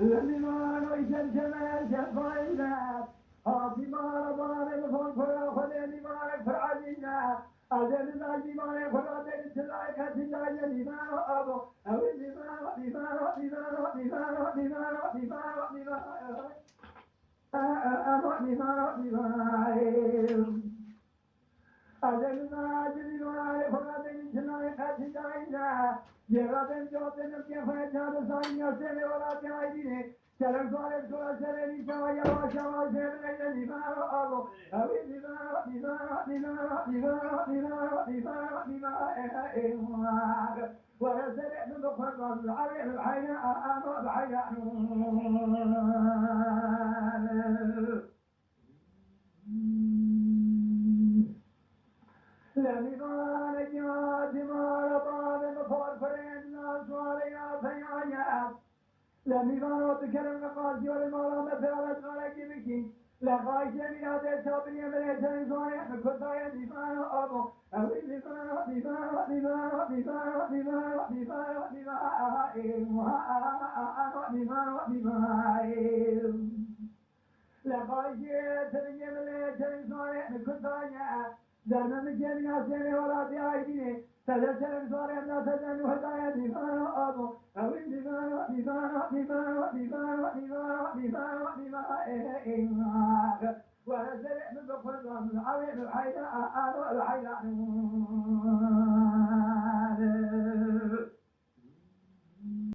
الإيمان ويجمع جفاينا الإيمان ضارب فوق خذ الإيمان فرعنا أجل الإيمان فرعنا تلاك تلاك الإيمان أبو أو الإيمان الإيمان الإيمان الإيمان الإيمان الإيمان الإيمان الإيمان أجلنا أجلنا فرعنا تلاك تلاك Yerden cevaplanırken faydalı sayın seni ola teaydini. Selam sualet kula sereni çava yavaş yavaş sevmeye limara alo. Abi limara limara limara limara limara limara limara limara. ورزقنا بقرب العرب الحياة أمر الحياة لمبارك يا دمار طالب فرفرنا صالحا فيايا لمبارك كرم قاسي والمالا مثالة غلق بكي لقايش من هذا الشابني من يجري صالح كتايا دمار أبو أبي دمار دمار دمار دمار دمار دمار دمار دمار لقايش ترجع من يجري صالح كتايا زرنا جميع سنة ولا تعيدين تذكر صارنا تذن هدايا دمار أبو أو دمار دمار دمار دمار دمار دمار دمار ونزل من بقرب العرب الحياة الحياة